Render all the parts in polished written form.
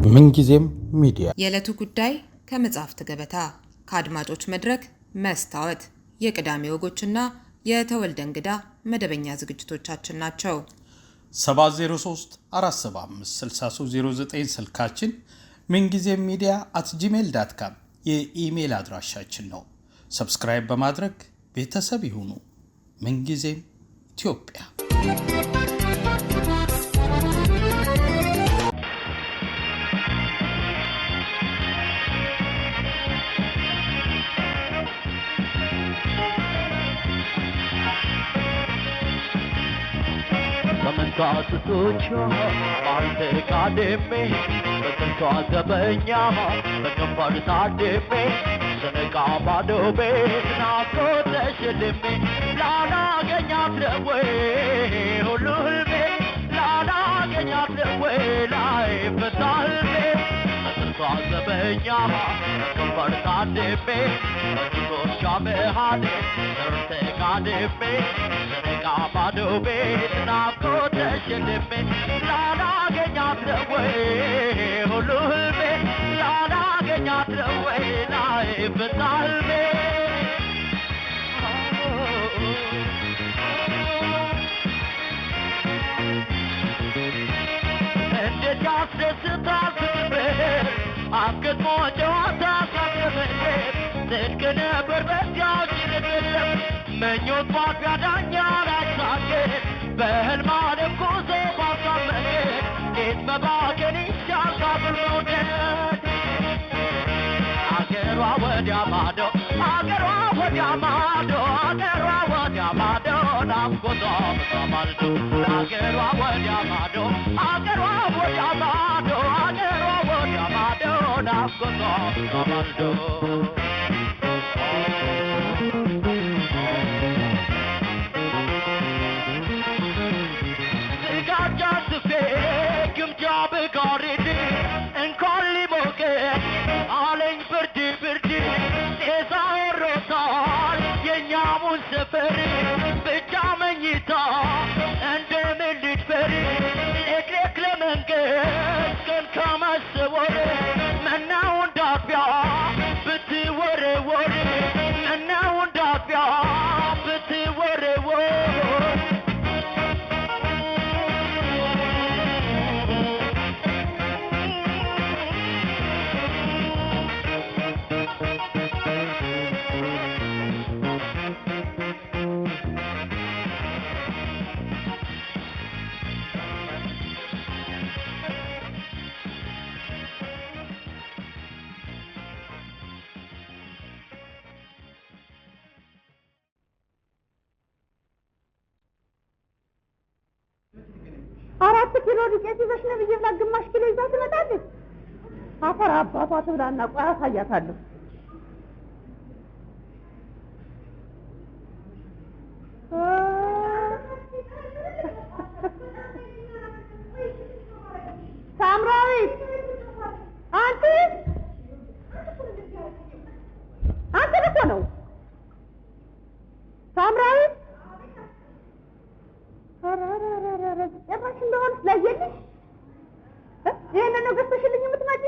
ምንጊዜም ሚዲያ የዕለቱ ጉዳይ ከመጽሐፍት ገበታ ከአድማጮች መድረክ መስታወት የቅዳሜ ወጎችና የተወልደ እንግዳ መደበኛ ዝግጅቶቻችን ናቸው። 703 475 6309 ስልካችን ምንጊዜም media@gmail.com የኢሜል አድራሻችን ነው። ሰብስክራይብ በማድረግ ቤተሰብ ይሁኑ። ምንጊዜም ኢትዮጵያ Kaatutucho, arte kademe, betul azabnya, betul parsademe, seneka badobe, na kote shedeme, lana genya trewe, ululme, lana genya trewe, lai betalme, betul azabnya, betul parsademe, betul shame hane, serte kademe, seneka badobe, na kote shedeme, lana genya trewe, ululme, lana genya trewe, lai betalme. After more jota sakhe dekne berbetya chirgele menyo pagadanya rasake behel mare koze basamle it babageni shaka bulode agerwa wadamado namkoto samaldo agerwa wadamado namkoto samaldo ይዘሽነ ብዬ ግማሽ ኪሎ ይዛ ትመጣለች። አፈር አባቷ ትብላና ቆይ አሳያታለሁ። ሳምራዊት አንቺ እኮ ነው ሳምራዊት ጭራሽ እንደሆነ ለየልሽ ይሄንን ነው ገዝተሽልኝ የምትመጪ?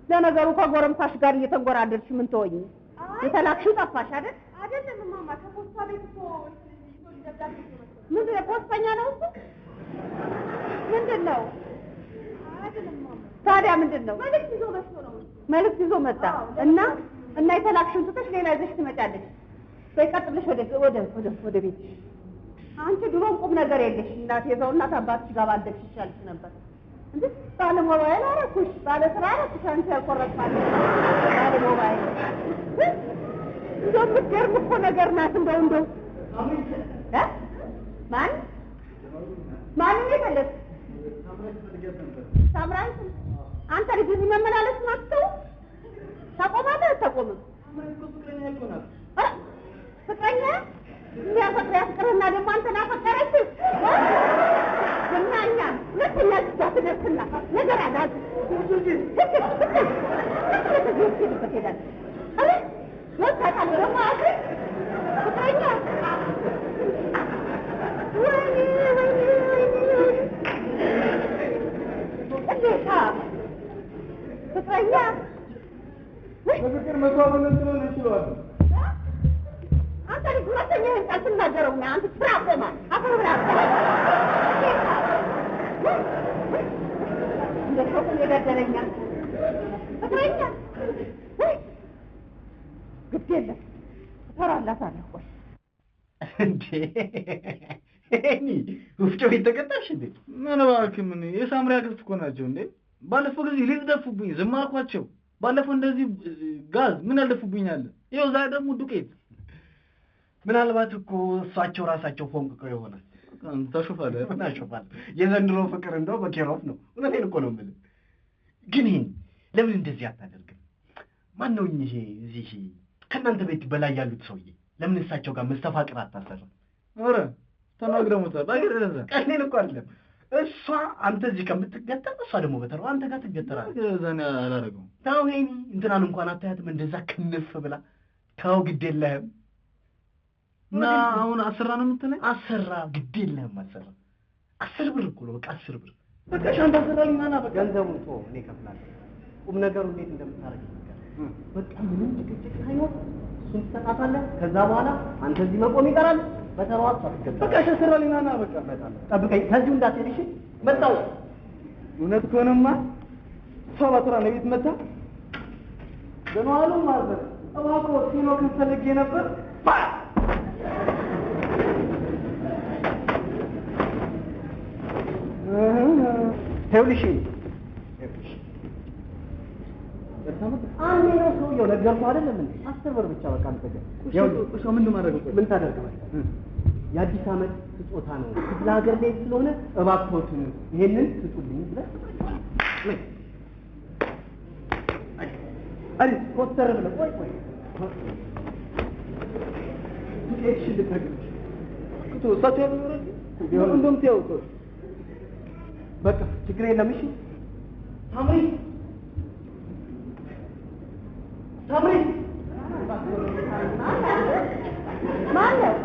ለነገሩ ከጎረምሳሽ ጋር እየተንጎራደርሽ ምን ትሆኚ? የተላክሽው ጠፋሽ አይደል? አይደለም ማማ ከፖስታ ቤት እኮ ምንድን ነው ፖስተኛ ነው እሱ? ምንድን ነው? አይደለም ማማ ታዲያ ምንድን ነው? መልዕክት ይዞ መጥቶ ነው። መልዕክት ይዞ መጣ እና የተላክሽውን ትተሽ ሌላ ይዘሽ ትመጫለሽ። በይቀጥልሽ ወደ ቤት አንቺ ድሮም ቁም ነገር የለሽ። እናቴ ዘው እናት አባትሽ ጋር ባደግሽ ይሻልሽ ነበር እንዴ? ባለ ሞባይል አረኩሽ፣ ባለ ስራ አረኩሽ። አንቺ ያልቆረጥሽ ባለ ሞባይል እንደው የምትገርም እኮ ነገር ናት። እንደው ማን የፈለግ ሳምራዊት አንተ ልጅ እዚህ መመላለስ ናቸው ታቆማለህ አታቆምም? ፍቅረኛ ያፈቅርና ደግሞ አንተን አፈቀረች እናኛ ሁለተኛ ትደርስና ነገር አዳዝ የገደለኛ ፍቅረኛ ግድ የለም እሰራላታለሁ። ቆይ እንዴ እኔ ወፍጮ ቤት ተቀጣሽ እንዴ? ምን እባክህ ምን የሳምሪያ ክፍት እኮ ናቸው እንዴ? ባለፈው ጊዜ ሊደፉብኝ ዝም አልኳቸው። ባለፈው እንደዚህ ጋዝ ምን ያልደፉብኛል? ይኸው ዛሬ ደግሞ ዱቄት። ምናልባት እኮ እሷቸው ራሳቸው ፎንቅቀው ይሆናል። ተሾፋለህ እናሾፋለን። የዘንድሮ ፍቅር እንደው በኬሮፍ ነው። እውነቴን እኮ ነው የምልህ። ግን ይሄን ለምን እንደዚህ አታደርግም? ማን ነው ይሄ እዚህ ከእናንተ ቤት በላይ ያሉት ሰውዬ? ለምን እሳቸው ጋር መስተፋቅር አታሰራ? ኧረ ተናግረሙታል። ባይገርም ቀኔን እኮ አይደለም እሷ አንተ እዚህ ከምትገጠር እሷ ደግሞ በተራው አንተ ጋር ትገጠራለች። ዘና አላደረገውም። ተው ሄኒ እንትናን እንኳን አታያትም እንደዛ ክንፍ ብላ። ተው ግድ የለህም እና አሁን አሰራ ነው የምትለኝ? አሰራ ግድ የለህም አሰራ። 10 ብር እኮ ነው በቃ 10 ብር። በቃ ሻንጣ አሰራኝ ማና በቃ ገንዘቡን ተው እኔ እከፍላለሁ። ቁም ነገሩ እንዴት እንደምታረግ ነገር በቃ ምንም ጭቅጭቅ ሳይኖር እሱን ትሰጣታለህ። ከዛ በኋላ አንተ እዚህ መቆም ይቀራል። በተራዋ አትገጠር። በቃ አሰራኝ ማና በቃ ጠብቀኝ። ከዚሁ እንዳትሄድ እሺ? መጣሁ። እውነት ከሆነማ እሷ ባትራ ነው ቤት መጣ በነዋሉ ማዘር እባክዎ ሲኖ ከፈልጌ ነበር። ይኸውልሽ አንዴ ነው ሰውዬው ነገርኩህ አይደለም እንዴ? 10 ብር ብቻ በቃ አንተ ጋር እሺ ምን ማድረግ ነው? ምን ታደርጋለህ? የአዲስ ዓመት ስጦታ ነው ክፍለ ሀገር ላይ ስለሆነ እባክዎትን ይሄንን ስጡልኝ ብለህ አይ ኮስተር ብለህ ቆይ እሺ ልትነግርሽ እሳቸው እንደውም ተይው በቃ ችግር የለም። እሺ ሳምሪ ማነው?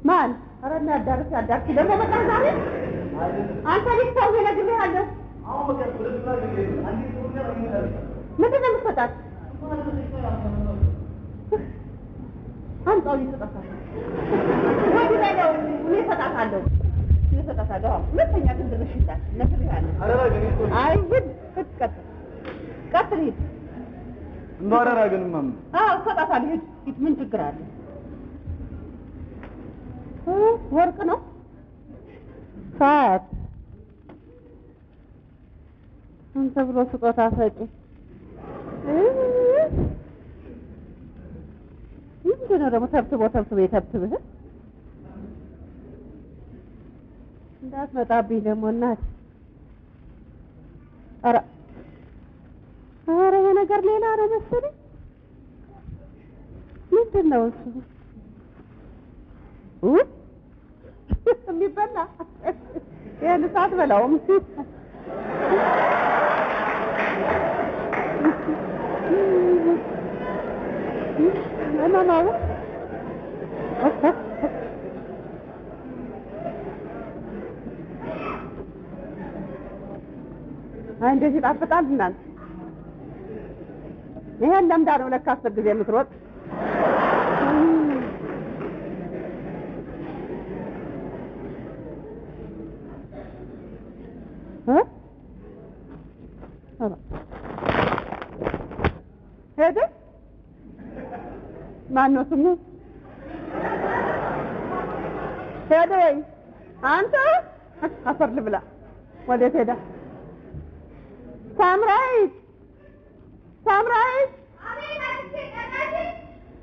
ማን? ኧረ እናዳርስ ደግሞ በቃ ዛሬ አንተ ልጅ ሰው ነግሬሃለሁ። ምንድን ነው የምትሰጣት? አምጣው ይሰጣታል። ወዲህ ላይ ነው እኔ እሰጣታለሁ። ሁለተኛ ግን ድርሽ ይላል ነግሬሃለሁ። አይ ሂድ ቀጥል ሂድ። እንደው አደራ ግን ማም እሰጣታለሁ። ሂድ ምን ችግር አለ? ወርቅ ነው ሰዓት አንተ ብሎ ስጦታ ሰጪ ምንድን ነው ደግሞ ተብትቦ የተብትብህ እንዳትመጣብኝ ደግሞ እናት። ኧረ ይሄ ነገር ሌላ ነው መሰለኝ። ምንድን ነው እሱ? የሚበላ ይሄን ሳትበላውም አይ እንደዚህ ጣፍጣል እናንተ። ይሄን ለምዳ ነው ለካ 10 ጊዜ የምትሮጥ። ሄደ ማነው ስሙ? ሄደ ወይ አንተ? አፈር ልብላ። ወዴት ሄዳ? ሳምራዊት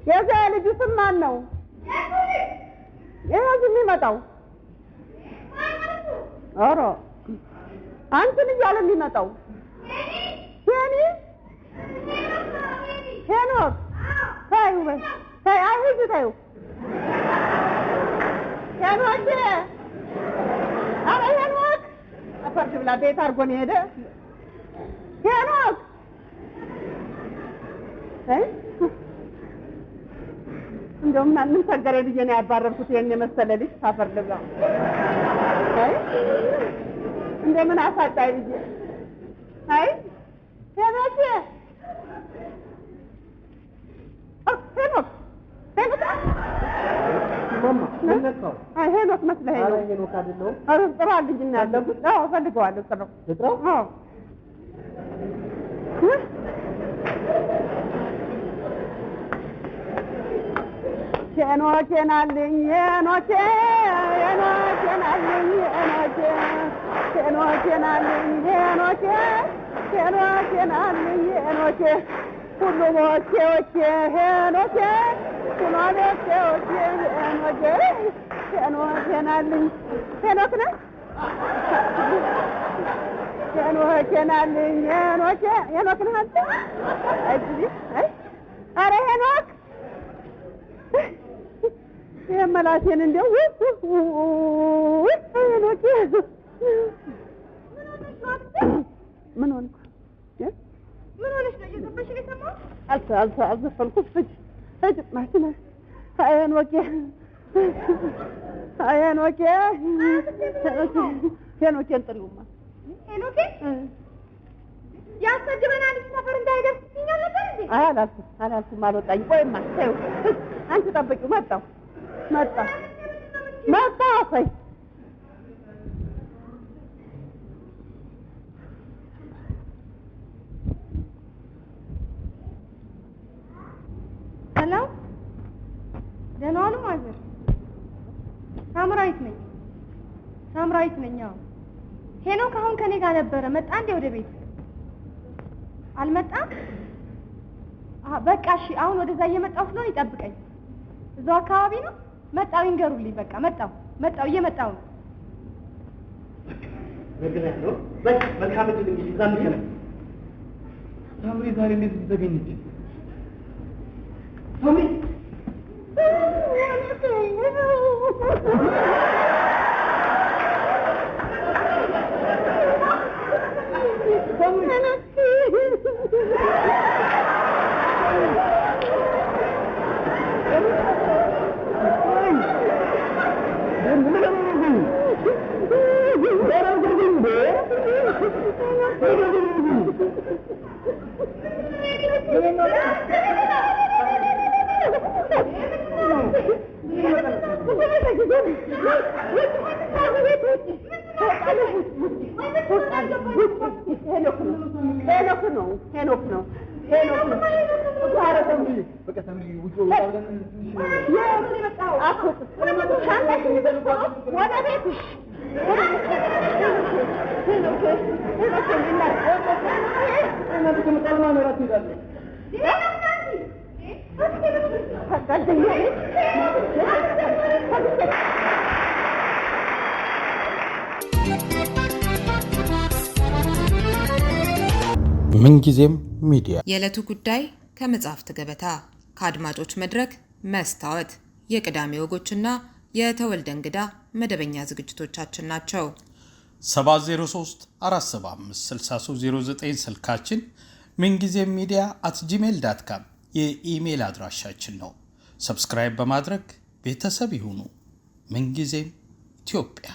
የዛ ልጁ ስም ማን ነው? ይሄ እዚህ የሚመጣው ኧረ አንተን እያለ የሚመጣው ሄኖክ ታዩ ታይ አይዙ ታዩ ሄኖክ ኧረ ሄኖክ አፈር ብላ ቤት አድርጎ ነው የሄደ ሄኖክ እንደው ምን ተገረ ልጅ ነው ያባረርኩት ይሄን የመሰለ ልጅ አፈር ልብላ እንደምን አሳጣይ ልጅ አይ ሄኖክ ሄኖክ ማማ ምንነካው? አይ ሄኖክ መስለኸኝ ነው። አይ ሄኖክ አይደለም። አረ ጥራልኝና ያለኩት አዎ ፈልገዋለሁ። ጥራው አዎ ሄኖክ ናልኝ ሄኖክ ናልኝ ሄኖክ ናልኝ ሄኖክ ናልኝ ሁሉ ወኬ ሄኖክ ሁሉ ወኬ ሄኖክ ናልኝ ሄኖክ ነህ ሄኖክ ናልኝ ሄኖክ ነህ አንተ ኧረ ሄኖክ የመላቴን እንደው ሄኖክ ምን ሆንኩ? ምን ሆነሽ ነው? እየዘፈንሽ ነው የሰማሁት። አልዘፈንኩም። ፍጭ ማሽነ ሄኖክ ሄኖኬን ጥሪውማ ሄኖኬ ያሰድበናል ሰፈር እንዳይደርስ ይኛል ነበር እንዴ? አላልኩም አልወጣኝ። ቆይማ ተይው አንቺ ጠብቂው። መጣሁ አሳይ ሄሎ ደህና ዋሉ ማዘር። ሳምራዊት ነኝ። አዎ ሄኖክ አሁን ከኔ ጋር ነበረ። መጣ እንዴ ወደ ቤት? አልመጣም? በቃ እሺ፣ አሁን ወደዛ እየመጣሁ ስለሆነ ይጠብቀኝ። እዛው አካባቢ ነው። መጣሁ ይንገሩልኝ። በቃ መጣሁ እየመጣሁ ነው። ነግሬያለሁ። በቃ መልካም እድል እንግዲህ እዛ እንገናኝ። ሳምሪ ዛሬ እንዴት ተገኘች? ሳምሪ ሄኖክ ነው። ምንጊዜም ሚዲያ የዕለቱ ጉዳይ ከመጽሐፍት ገበታ፣ ከአድማጮች መድረክ መስታወት፣ የቅዳሜ ወጎችና የተወልደ እንግዳ መደበኛ ዝግጅቶቻችን ናቸው። 703 475 6309 ስልካችን፣ ምንጊዜም ሚዲያ @gmail.com የኢሜል አድራሻችን ነው። ሰብስክራይብ በማድረግ ቤተሰብ ይሁኑ። ምንጊዜም ኢትዮጵያ